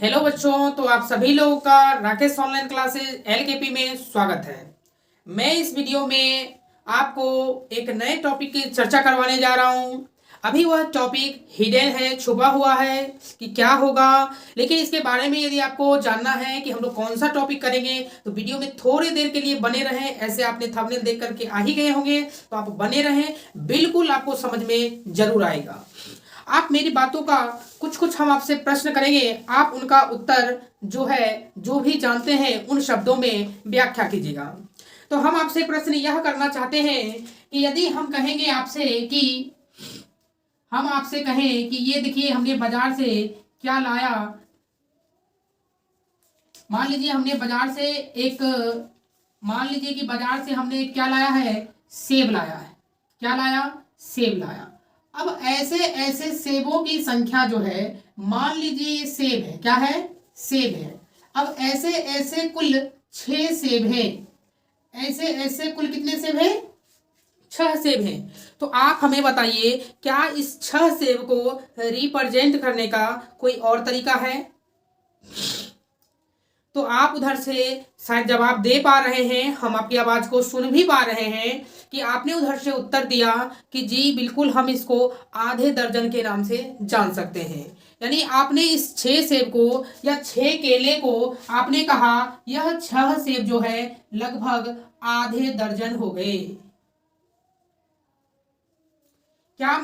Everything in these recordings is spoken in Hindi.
हेलो बच्चों, तो आप सभी लोगों का राकेश ऑनलाइन क्लासेस एलकेपी में स्वागत है। मैं इस वीडियो में आपको एक नए टॉपिक की चर्चा करवाने जा रहा हूं। अभी वह टॉपिक हिडन है, छुपा हुआ है कि क्या होगा, लेकिन इसके बारे में यदि आपको जानना है कि हम लोग कौन सा टॉपिक करेंगे तो वीडियो में थोड़ी देर के लिए बने रहें। ऐसे आपने थंबनेल देख करके आ ही गए होंगे, तो आप बने रहें, बिल्कुल आपको समझ में जरूर आएगा। आप मेरी बातों का कुछ कुछ हम आपसे प्रश्न करेंगे, आप उनका उत्तर जो है, जो भी जानते हैं उन शब्दों में व्याख्या कीजिएगा। तो हम आपसे प्रश्न यह करना चाहते हैं कि यदि हम कहेंगे आपसे कि हम आपसे कहें कि ये देखिए हमने बाजार से क्या लाया। मान लीजिए हमने बाजार से एक मान लीजिए कि बाजार से हमने क्या लाया है, सेब लाया है। क्या लाया? सेब लाया। अब ऐसे ऐसे सेबों की संख्या जो है, मान लीजिए ये सेब है, क्या है? सेब है। अब ऐसे ऐसे कुल 6 सेब हैं। ऐसे ऐसे कुल कितने सेब हैं? 6 सेब हैं। तो आप हमें बताइए, क्या इस 6 सेब को रिप्रेजेंट करने का कोई और तरीका है? तो आप उधर से शायद जवाब दे पा रहे हैं, हम आपकी आवाज को सुन भी पा रहे हैं कि आपने उधर से उत्तर दिया कि जी बिल्कुल हम इसको आधे दर्जन के नाम से जान सकते हैं। यानी आपने इस 6 सेब को या 6 केले को आपने कहा यह 6 सेब जो है लगभग आधे दर्जन हो गए। क्या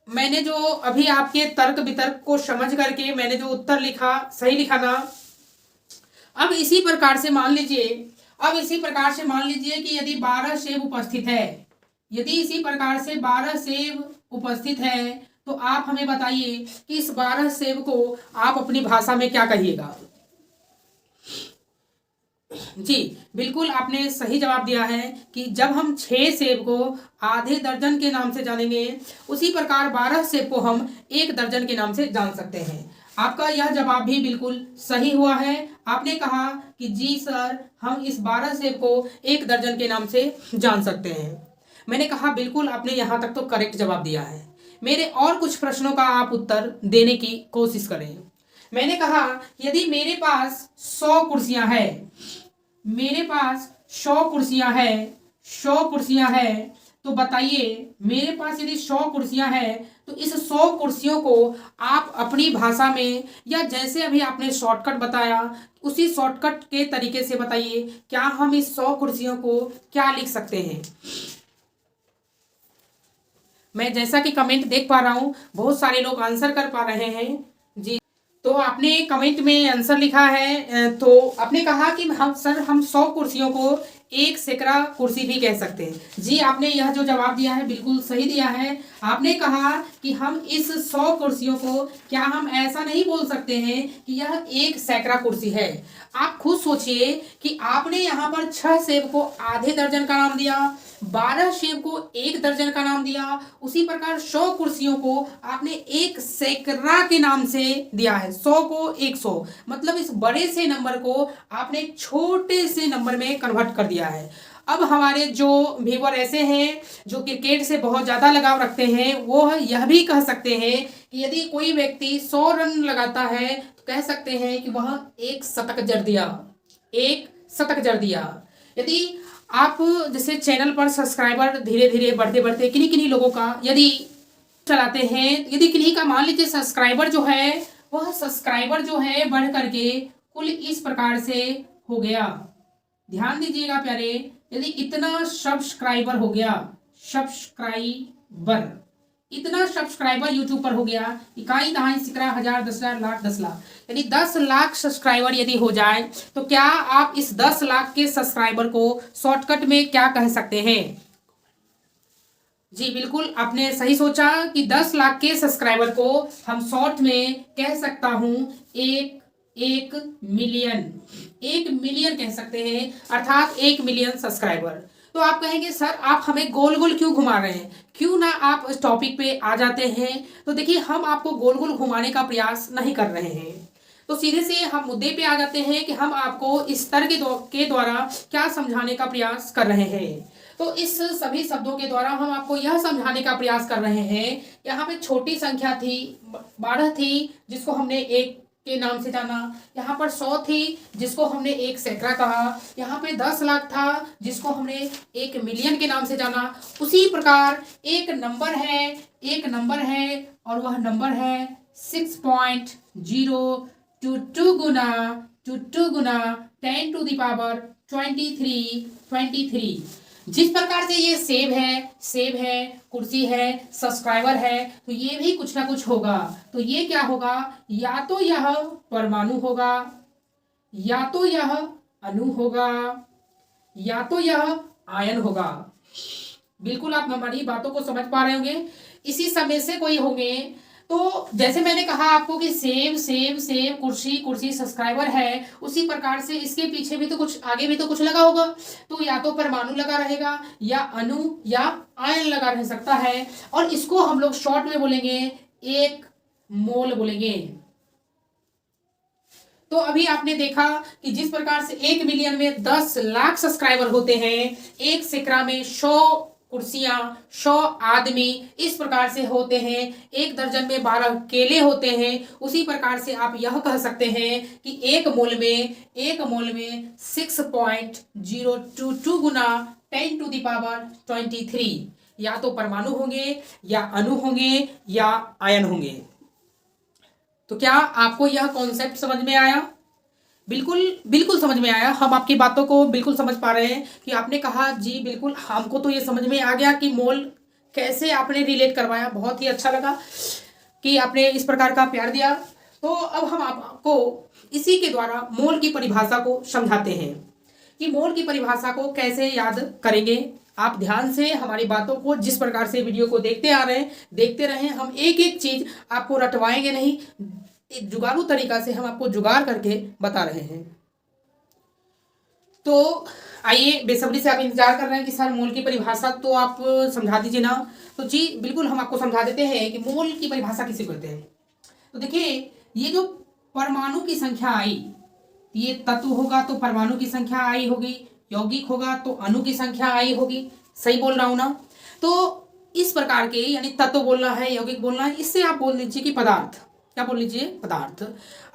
मैंने जो अभी आपके तर्क वितर्क को समझ करके मैंने जो उत्तर लिखा, सही लिखा ना? अब इसी प्रकार से मान लीजिए कि यदि 12 सेब उपस्थित है, यदि इसी प्रकार से 12 सेब उपस्थित है, तो आप हमें बताइए कि इस 12 सेब को आप अपनी भाषा में क्या कहिएगा? जी बिल्कुल, आपने सही जवाब दिया है कि जब हम 6 सेब को आधे दर्जन के नाम से जानेंगे, उसी प्रकार 12 सेब को हम 1 दर्जन के नाम से जान सकते हैं। आपका यह जवाब भी बिल्कुल सही हुआ है। आपने कहा कि जी सर, हम इस 12 सेब को 1 दर्जन के नाम से जान सकते हैं। मैंने कहा बिल्कुल, आपने यहाँ तक तो करेक्ट जवाब दिया है। मेरे और कुछ प्रश्नों का आप उत्तर देने की कोशिश करें। मैंने कहा यदि मेरे पास 100 कुर्सियां हैं, मेरे पास 100 कुर्सियां हैं, 100 कुर्सियां हैं, तो बताइए मेरे पास यदि 100 कुर्सियां हैं तो इस 100 कुर्सियों को आप अपनी भाषा में, या जैसे अभी आपने शॉर्टकट बताया उसी शॉर्टकट के तरीके से बताइए, क्या हम इस 100 कुर्सियों को क्या लिख सकते हैं? मैं जैसा कि कमेंट देख पा रहा हूं, बहुत सारे लोग आंसर कर पा रहे हैं। जी, तो आपने कमेंट में आंसर लिखा है। तो आपने कहा कि हम 100 कुर्सियों को एक सैकड़ा कुर्सी भी कह सकते हैं। जी, आपने यह जो जवाब दिया है बिल्कुल सही दिया है। आपने कहा कि हम इस 100 कुर्सियों को, क्या हम ऐसा नहीं बोल सकते हैं कि यह एक सैकड़ा कुर्सी है? आप खुद सोचिए कि आपने यहाँ पर 6 सेब को आधे दर्जन का नाम दिया, 12 सेब को 1 दर्जन का नाम दिया, उसी प्रकार 100 कुर्सियों को आपने एक सैकड़ा के नाम से दिया है। 100 को 100, मतलब इस बड़े से नंबर को आपने छोटे से नंबर में कन्वर्ट कर दिया है। अब हमारे जो व्यूअर ऐसे हैं जो क्रिकेट से बहुत ज़्यादा लगाव रखते हैं, वो यह भी कह सकते हैं कि यदि कोई व्यक्ति 100 रन लगाता है तो कह सकते हैं कि वह एक शतक जड़ दिया, एक शतक जड़ दिया। यदि आप जैसे चैनल पर सब्सक्राइबर धीरे धीरे बढ़ते बढ़ते किन्हीं किन्हीं लोगों का यदि चलाते हैं, यदि किन्हीं का मान लीजिए सब्सक्राइबर जो है, वह सब्सक्राइबर जो है बढ़ करके कुल इस प्रकार से हो गया। ध्यान दीजिएगा प्यारे, यदि इतना सब्सक्राइबर हो गया, सब्सक्राइबर, इतना सब्सक्राइबर यूट्यूब पर हो गया, इकाई दहाई सिकरा हजार 10,000 लाख 10 लाख, यानी 10 लाख सब्सक्राइबर यदि हो जाए, तो क्या आप इस 10 लाख के सब्सक्राइबर को शॉर्टकट में क्या कह सकते हैं? जी बिल्कुल, आपने सही सोचा कि 10 लाख के सब्सक्राइबर को हम शॉर्ट में कह सकता हूं एक मिलियन, 1 मिलियन कह सकते हैं, अर्थात 1 मिलियन सब्सक्राइबर। तो आप कहेंगे सर आप हमें गोल गोल क्यों घुमा रहे हैं, क्यों ना आप इस टॉपिक पे आ जाते हैं? तो देखिए, हम आपको गोल गोल घुमाने का प्रयास नहीं कर रहे हैं, तो सीधे से हम मुद्दे पे आ जाते हैं कि हम आपको इस स्तर के द्वारा क्या समझाने का प्रयास कर रहे हैं। तो इस सभी शब्दों के द्वारा हम आपको यह समझाने का प्रयास कर रहे हैं, यहाँ पे छोटी संख्या थी, 12 थी, जिसको हमने एक के नाम से जाना। यहाँ पर 100 थी जिसको हमने 1 सैकड़ा कहा। यहाँ पे 10 लाख था जिसको हमने 1 मिलियन के नाम से जाना। उसी प्रकार एक नंबर है, एक नंबर है और वह नंबर है 6.022 गुना 10 to the power 23। जिस प्रकार से ये सेब है, कुर्सी है, सब्सक्राइबर है, तो ये भी कुछ ना कुछ होगा। तो ये क्या होगा, या तो यह परमाणु होगा, या तो यह अणु होगा, या तो यह आयन होगा। बिल्कुल आप हमारी बातों को समझ पा रहे होंगे। इसी समय से कोई होंगे। तो जैसे मैंने कहा आपको कि सेब कुर्सी सब्सक्राइबर है, उसी प्रकार से इसके पीछे भी तो कुछ, आगे भी तो कुछ लगा होगा। तो या तो परमाणु लगा रहेगा, या अणु, या आयन लगा रह सकता है। और इसको हम लोग शॉर्ट में बोलेंगे 1 मोल बोलेंगे। तो अभी आपने देखा कि जिस प्रकार से 1 मिलियन में 10 लाख सब्सक्राइबर होते हैं, 1 सैकड़ा में 100 कुर्सियां, 100 आदमी इस प्रकार से होते हैं, 1 दर्जन में 12 केले होते हैं। उसी प्रकार से आप यह कह सकते हैं कि एक मोल में 6.022 गुना 10 to the power 23 या तो परमाणु होंगे, या अणु होंगे, या आयन होंगे। तो क्या आपको यह कॉन्सेप्ट समझ में आया? बिल्कुल समझ में आया। हम आपकी बातों को बिल्कुल समझ पा रहे हैं कि आपने कहा जी बिल्कुल, हमको तो ये समझ में आ गया कि मोल कैसे आपने रिलेट करवाया। बहुत ही अच्छा लगा कि आपने इस प्रकार का प्यार दिया। तो अब हम आपको इसी के द्वारा मोल की परिभाषा को समझाते हैं कि मोल की परिभाषा को कैसे याद करेंगे। आप ध्यान से हमारी बातों को, जिस प्रकार से वीडियो को देखते आ रहे हैं, देखते रहें। हम एक एक चीज आपको रटवाएंगे नहीं, एक जुगाड़ू तरीका से हम आपको जुगाड़ करके बता रहे हैं। तो आइए, बेसब्री से आप इंतजार कर रहे हैं कि सर मोल की परिभाषा तो आप समझा दीजिए ना। तो जी बिल्कुल, हम आपको समझा देते हैं कि मोल की परिभाषा किसे कहते हैं। तो देखिए, ये जो परमाणु की संख्या आई, ये तत्व होगा तो परमाणु की संख्या आई होगी, यौगिक होगा तो अणु की संख्या आई होगी। सही बोल रहा हूं ना? तो इस प्रकार के, यानी तत्व बोलना है, यौगिक बोलना है, इससे आप बोल दीजिए कि पदार्थ। क्या बोल लीजिए? पदार्थ।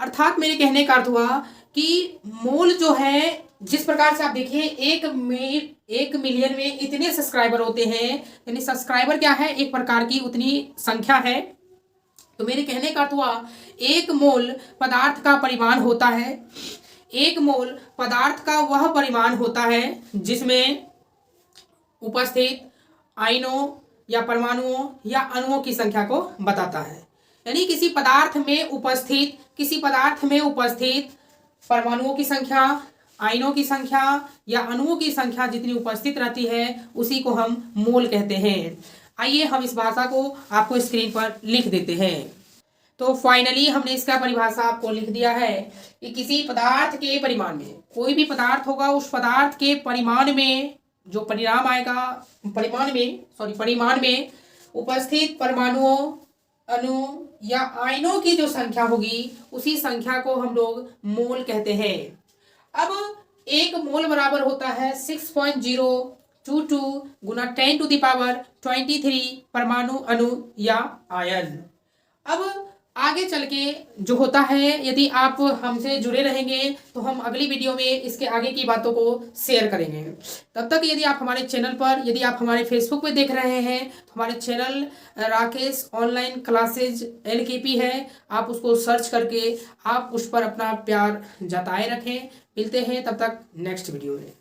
अर्थात मेरे कहने का अर्थ हुआ कि मोल जो है, जिस प्रकार से आप देखिए 1 मिलियन में इतने सब्सक्राइबर होते हैं, यानी सब्सक्राइबर क्या है, एक प्रकार की उतनी संख्या है। तो मेरे कहने का अर्थ हुआ 1 मोल पदार्थ का परिमाण होता है। 1 मोल पदार्थ का वह परिमाण होता है जिसमें उपस्थित आयनों या परमाणुओं या अणुओं की संख्या को बताता है। यानी किसी पदार्थ में उपस्थित परमाणुओं की संख्या, आयनों की संख्या या अणुओं की संख्या जितनी उपस्थित रहती है, उसी को हम मोल कहते हैं। आइए हम इस भाषा को आपको स्क्रीन पर लिख देते हैं। तो फाइनली हमने इसका परिभाषा आपको लिख दिया है कि किसी पदार्थ के परिमाण में, कोई भी पदार्थ होगा, उस पदार्थ के परिमाण में जो परिणाम आएगा, परिमाण में उपस्थित परमाणुओं, अणु या आयनों की जो संख्या होगी, उसी संख्या को हम लोग मोल कहते हैं। अब 1 मोल बराबर होता है 6.022 गुना 10 to the power 23 परमाणु, अणु या आयन। अब आगे चल के जो होता है, यदि आप हमसे जुड़े रहेंगे तो हम अगली वीडियो में इसके आगे की बातों को शेयर करेंगे। तब तक यदि आप हमारे चैनल पर, यदि आप हमारे फेसबुक पे देख रहे हैं तो हमारे channel Rakesh online classes LKP है, आप उसको सर्च करके आप उस पर अपना प्यार जताए रखें। मिलते हैं तब तक नेक्स्ट वीडियो में।